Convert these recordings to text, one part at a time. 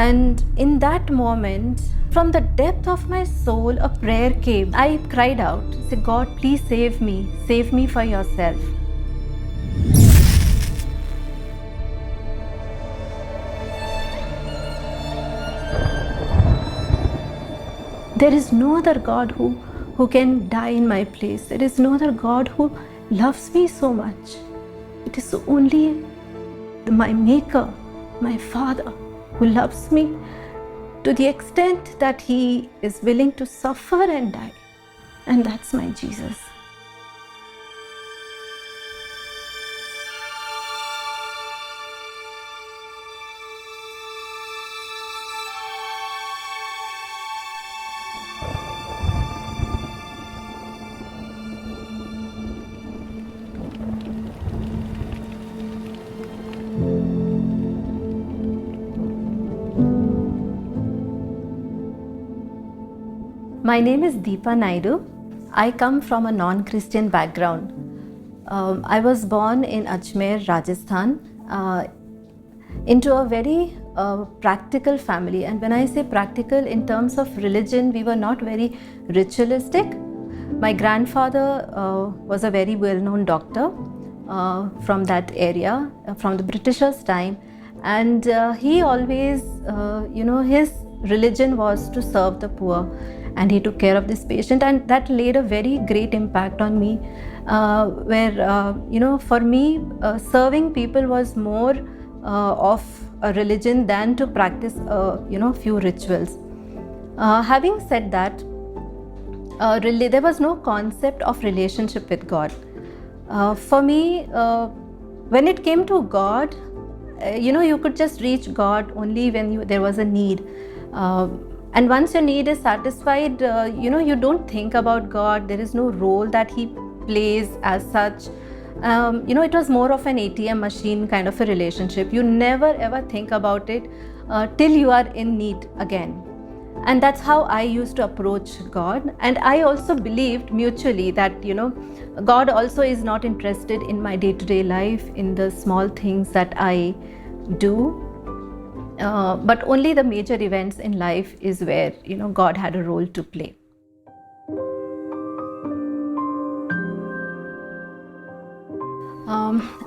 And in that moment, from the depth of my soul, a prayer came. I cried out, say, God, please save me for yourself. There is no other God who can die in my place. There is no other God who loves me so much. It is only my Maker, my Father, who loves me to the extent that He is willing to suffer and die. And that's my Jesus. My name is Deepa Naidu. I come from a non-Christian background. I was born in Ajmer, Rajasthan, into a very practical family. And when I say practical in terms of religion, we were not very ritualistic. My grandfather was a very well-known doctor from that area, from the Britishers' time. And he always, his religion was to serve the poor. And he took care of this patient, and that laid a very great impact on me, where for me, serving people was more of a religion than to practice few rituals. Having said that, there was no concept of relationship with God. For me, when it came to God, you could just reach God only when there was a need. And once your need is satisfied, you don't think about God. There is no role that He plays as such. It was more of an ATM machine kind of a relationship. You never ever think about it till you are in need again. And that's how I used to approach God. And I also believed mutually that, God also is not interested in my day-to-day life, in the small things that I do. But only the major events in life is where God had a role to play.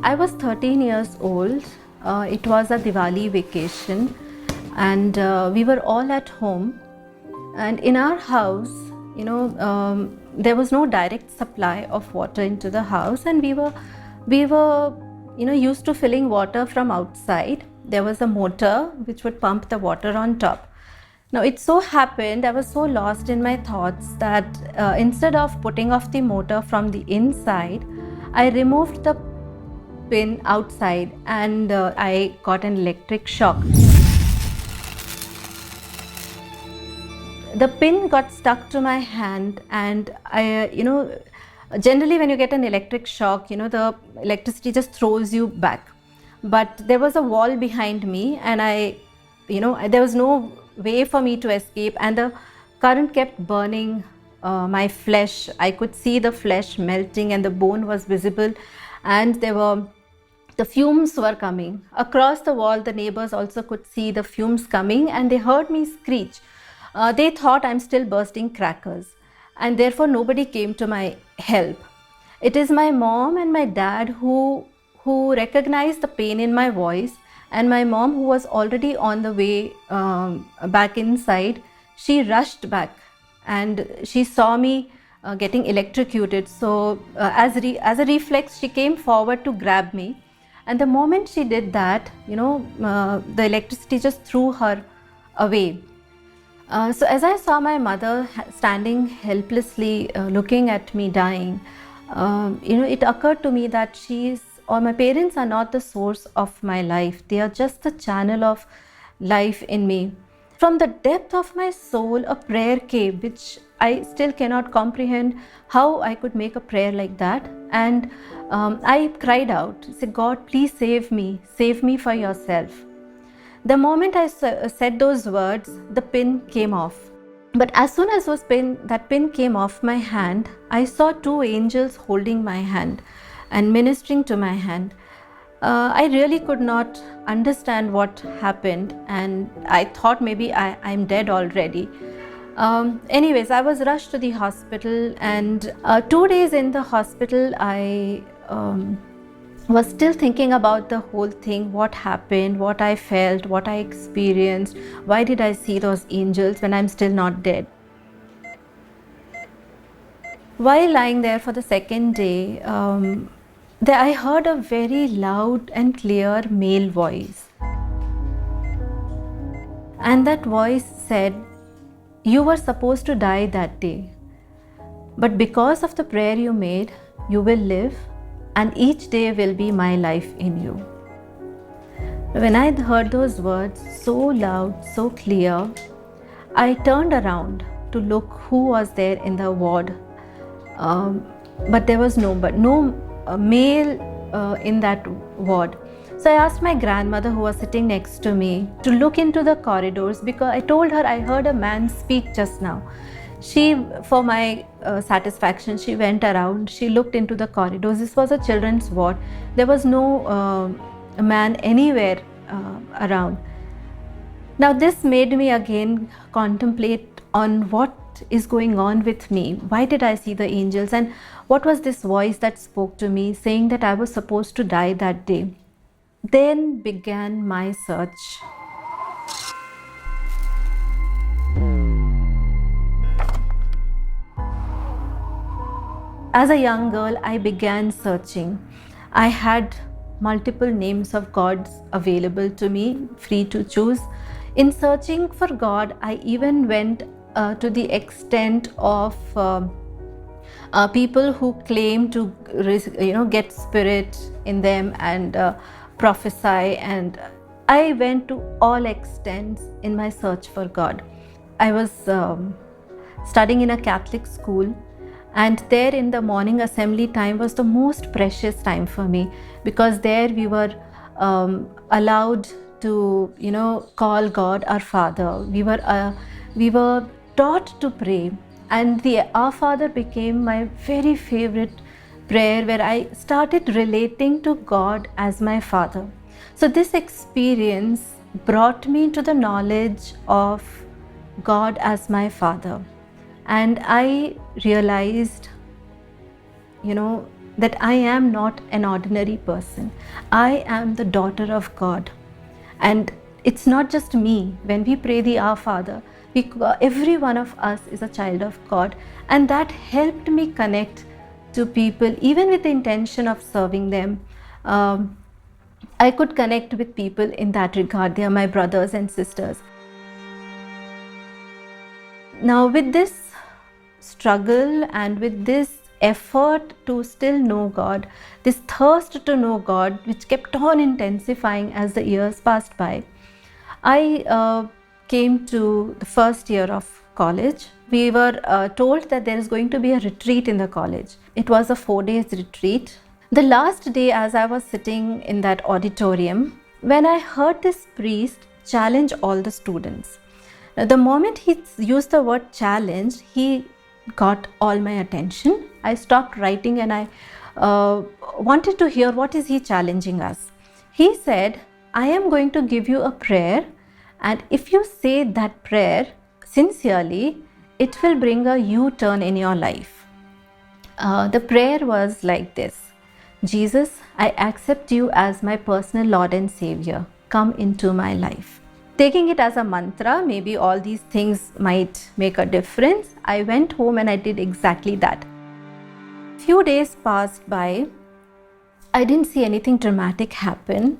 I was 13 years old. It was a Diwali vacation, and we were all at home. And in our house, there was no direct supply of water into the house, and we were used to filling water from outside. There was a motor which would pump the water on top. Now it so happened I was so lost in my thoughts that instead of putting off the motor from the inside, I removed the pin outside, and I got an electric shock. The pin got stuck to my hand, and I, generally when you get an electric shock, the electricity just throws you back. But there was a wall behind me, and there was no way for me to escape, and the current kept burning my flesh. I could see the flesh melting, and the bone was visible, and the fumes were coming. Across the wall, the neighbors also could see the fumes coming, and they heard me screech. They thought I'm still bursting crackers, and therefore nobody came to my help. It is my mom and my dad who recognized the pain in my voice, and my mom, who was already on the way back inside, she rushed back, and she saw me getting electrocuted. So as a reflex, she came forward to grab me, and the moment she did that, the electricity just threw her away. So as I saw my mother standing helplessly looking at me dying, it occurred to me that my parents are not the source of my life. They are just the channel of life in me. From the depth of my soul, a prayer came, which I still cannot comprehend how I could make a prayer like that. And I cried out, say, God, please save me for yourself. The moment I said those words, the pin came off. But as soon as that pin came off my hand, I saw two angels holding my hand and ministering to my hand. I really could not understand what happened, and I thought maybe I'm dead already. Anyways, I was rushed to the hospital, and 2 days in the hospital, I was still thinking about the whole thing, what happened, what I felt, what I experienced, why did I see those angels when I'm still not dead. While lying there for the second day, I heard a very loud and clear male voice. And that voice said, "You were supposed to die that day. But because of the prayer you made, you will live, and each day will be my life in you." When I heard those words so loud, so clear, I turned around to look who was there in the ward. But there was no male in that ward. So I asked my grandmother, who was sitting next to me, to look into the corridors, because I told her I heard a man speak just now. She, for my satisfaction, she went around, she looked into the corridors. This was a children's ward. There was no man anywhere around. Now this made me again contemplate on what is going on with me. Why did I see the angels, and what was this voice that spoke to me saying that I was supposed to die that day? Then began my search. As a young girl, I began searching. I had multiple names of gods available to me, free to choose. In searching for God, I even went to the extent of people who claim to get spirit in them and prophesy, and I went to all extents in my search for God. I was studying in a Catholic school, and there in the morning assembly time was the most precious time for me, because there we were allowed to call God our Father. We were taught to pray, and the Our Father became my very favorite prayer, where I started relating to God as my Father. So this experience brought me to the knowledge of God as my Father, and I realized that I am not an ordinary person. I am the daughter of God. And it's not just me. When we pray the Our Father, every one of us is a child of God, and that helped me connect to people, even with the intention of serving them. I could connect with people in that regard. They are my brothers and sisters. Now, with this struggle and with this effort to still know God, this thirst to know God, which kept on intensifying as the years passed by, I came to the first year of college. We were told that there is going to be a retreat in the college. It was a 4 days retreat. The last day, as I was sitting in that auditorium, when I heard this priest challenge all the students. Now, the moment he used the word challenge, he got all my attention. I stopped writing and I wanted to hear what is he challenging us. He said, "I am going to give you a prayer, and if you say that prayer sincerely, it will bring a U-turn in your life." The prayer was like this: "Jesus, I accept you as my personal Lord and Savior. Come into my life." Taking it as a mantra, maybe all these things might make a difference. I went home and I did exactly that. Few days passed by. I didn't see anything dramatic happen.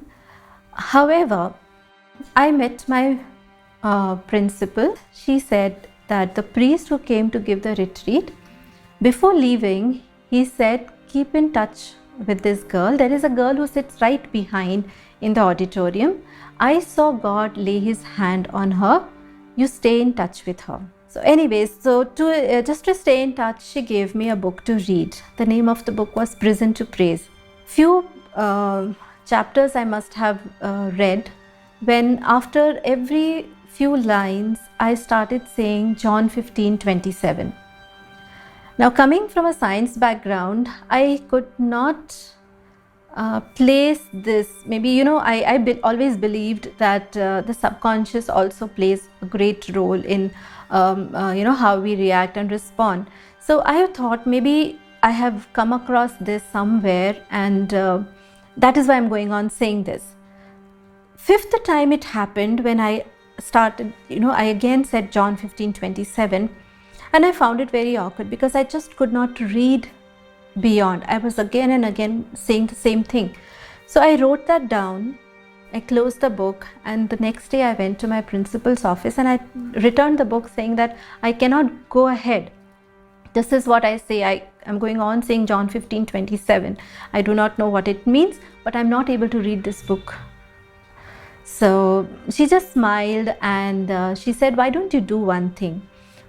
However, I met my principal. She said that the priest who came to give the retreat, before leaving, he said, "Keep in touch with this girl. There is a girl who sits right behind in the auditorium. I saw God lay his hand on her. You stay in touch with her." So anyways, just to stay in touch, she gave me a book to read. The name of the book was Prison to Praise. Few chapters I must have read, when after every few lines I started saying John 15:27. Now, coming from a science background, I could not place this, maybe, always believed that the subconscious also plays a great role in how we react and respond. So I have thought maybe I have come across this somewhere, and that is why I'm going on saying this. Fifth time it happened when I started, I again said John 15:27, and I found it very awkward because I just could not read beyond. I was again and again saying the same thing. So I wrote that down. I closed the book, and the next day I went to my principal's office and I returned the book saying that I cannot go ahead. This is what I say. I am going on saying John 15:27. I do not know what it means, but I'm not able to read this book. So she just smiled and she said, why don't you do one thing?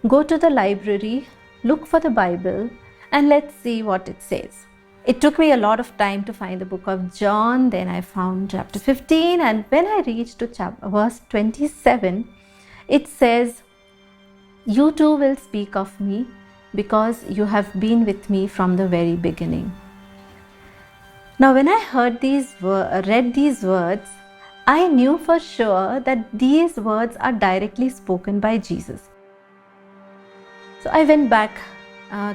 Go to the library, look for the Bible, and let's see what it says. It took me a lot of time to find the book of John. Then I found chapter 15, and when I reached to verse 27, it says, you too will speak of me because you have been with me from the very beginning. Now when I read these words, I knew for sure that these words are directly spoken by Jesus. So I went back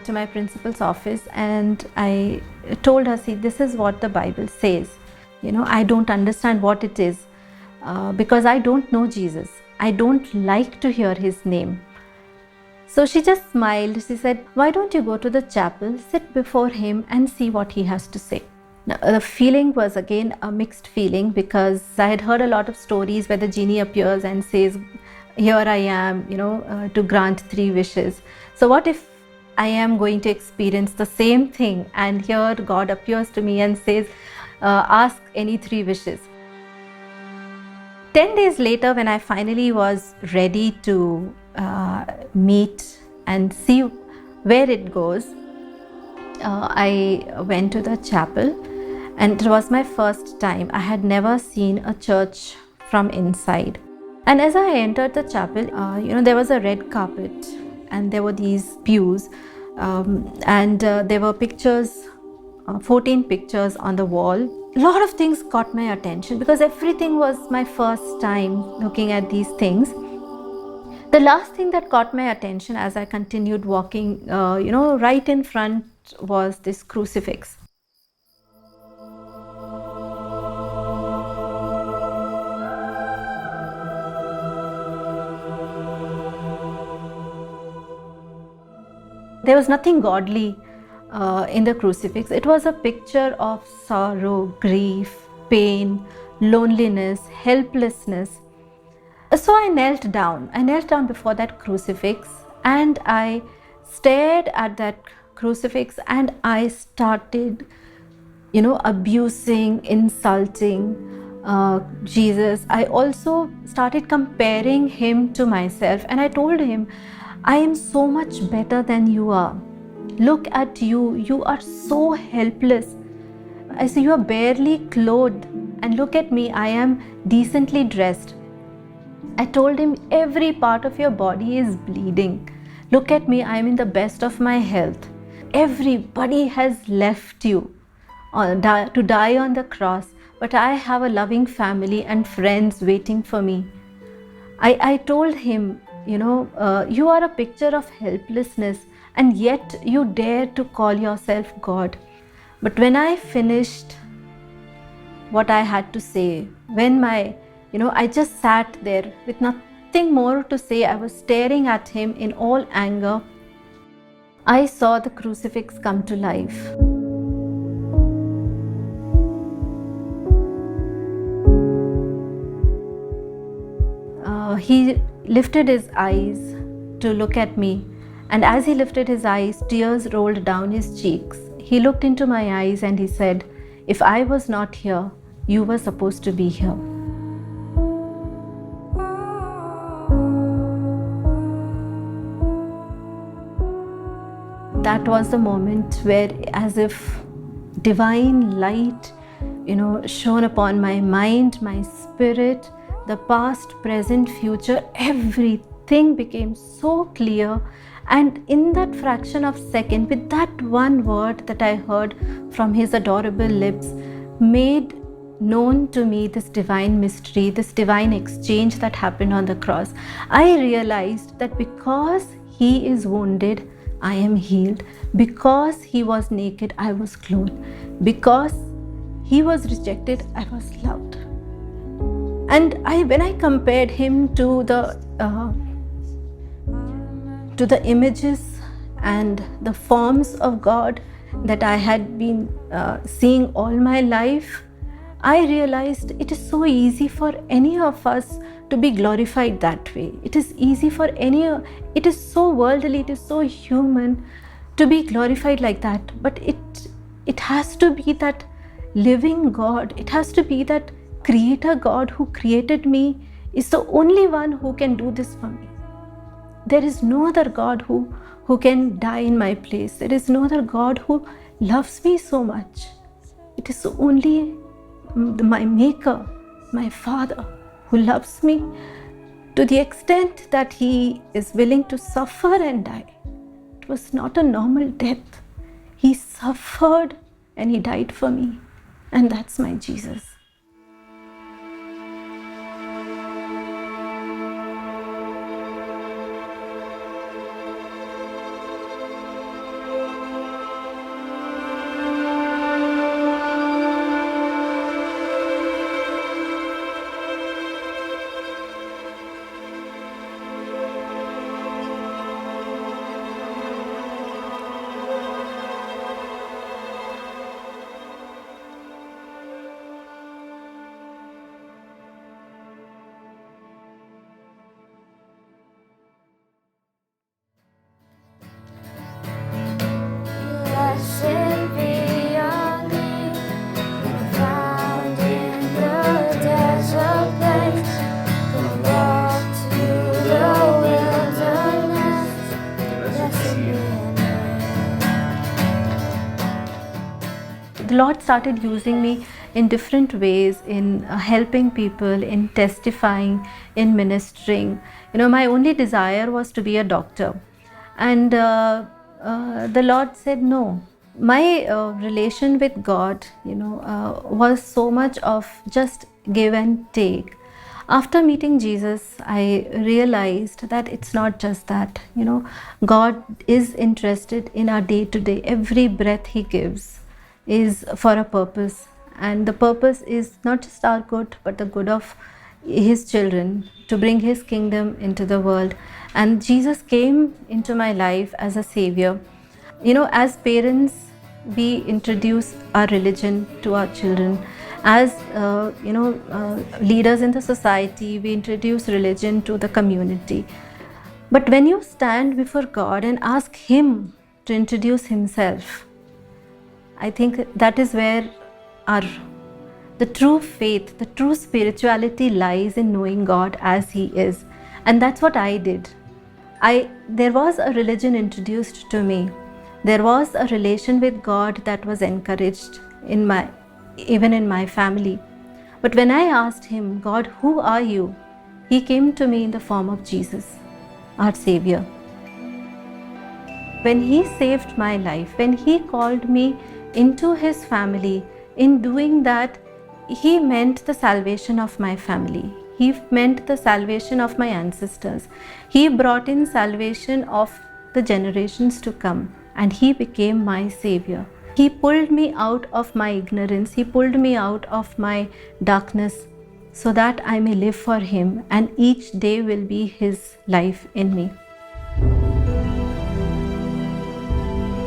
to my principal's office and I told her, see, this is what the Bible says. I don't understand what it is because I don't know Jesus. I don't like to hear his name. So she just smiled. She said, why don't you go to the chapel, sit before him and see what he has to say. Now, the feeling was again a mixed feeling because I had heard a lot of stories where the genie appears and says, here I am, to grant 3 wishes. So what if I am going to experience the same thing, and here God appears to me and says, ask any 3 wishes. 10 days later, when I finally was ready to meet and see where it goes, I went to the chapel, and it was my first time. I had never seen a church from inside. And as I entered the chapel, there was a red carpet and there were these pews and there were pictures, 14 pictures on the wall. A lot of things caught my attention because everything was my first time looking at these things. The last thing that caught my attention as I continued walking, right in front was this crucifix. There was nothing godly in the crucifix. It was a picture of sorrow, grief, pain, loneliness, helplessness. So I knelt down. I knelt down before that crucifix and I stared at that crucifix and I started, abusing, insulting Jesus. I also started comparing him to myself, and I told him, I am so much better than you are. Look at you. You are so helpless. I say, you are barely clothed, and look at me. I am decently dressed. I told him, every part of your body is bleeding. Look at me. I am in the best of my health. Everybody has left you to die on the cross, but I have a loving family and friends waiting for me. I told him, you are a picture of helplessness, and yet you dare to call yourself God. But when I finished what I had to say, when I just sat there with nothing more to say, I was staring at him in all anger. I saw the crucifix come to life. He lifted his eyes to look at me, and as he lifted his eyes, tears rolled down his cheeks. He looked into my eyes and he said, if I was not here, you were supposed to be here. That was the moment where, as if divine light, shone upon my mind, my spirit, the past, present, future, everything became so clear. And in that fraction of a second, with that one word that I heard from his adorable lips, made known to me this divine mystery, this divine exchange that happened on the cross, I realized that because he is wounded, I am healed. Because he was naked, I was clothed. Because he was rejected, I was loved. And when I compared him to the images and the forms of God that I had been seeing all my life, I realized it is so easy for any of us to be glorified that way. It is easy for it is so worldly, it is so human to be glorified like that. But it has to be that living God, it has to be that creator God who created me is the only one who can do this for me. There is no other God who can die in my place. There is no other God who loves me so much. It is only my Maker, my Father, who loves me to the extent that he is willing to suffer and die. It was not a normal death. He suffered and he died for me. And that's my Jesus. The Lord started using me in different ways, in helping people, in testifying, in ministering. My only desire was to be a doctor. And the Lord said no. My relation with God, was so much of just give and take. After meeting Jesus, I realized that it's not just that. God is interested in our day-to-day. Every breath he gives is for a purpose, and the purpose is not just our good but the good of his children, to bring his kingdom into the world. And Jesus came into my life as a savior. As parents, we introduce our religion to our children. As leaders in the society, we introduce religion to the community. But when you stand before God and ask him to introduce himself, I think that is where the true faith, the true spirituality lies in knowing God as he is. And that's what I did. There was a religion introduced to me. There was a relation with God that was encouraged even in my family. But when I asked him, God, who are you? He came to me in the form of Jesus, our Savior. When he saved my life, when he called me into his family, in doing that, he meant the salvation of my family. He meant the salvation of my ancestors. He brought in salvation of the generations to come, and he became my Savior. He pulled me out of my ignorance. He pulled me out of my darkness so that I may live for him, and each day will be his life in me.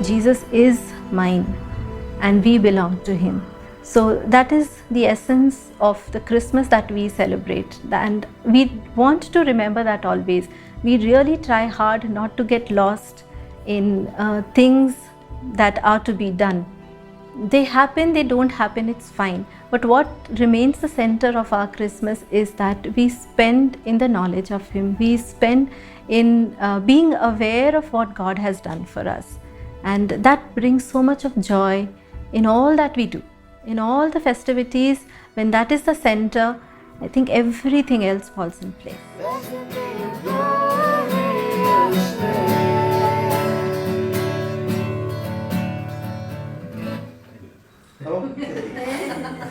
Jesus is mine, and we belong to him. So that is the essence of the Christmas that we celebrate, and we want to remember that always. We really try hard not to get lost in things that are to be done. They happen, they don't happen, it's fine. But what remains the center of our Christmas is that we spend in the knowledge of him. We spend in being aware of what God has done for us. And that brings so much of joy in all that we do. In all the festivities, when that is the center, I think everything else falls in place. Okay.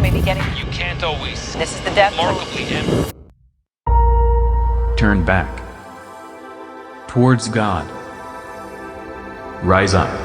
Maybe getting. You can't always. This is the death. Remarkably empty. Turn back towards God. Rise up.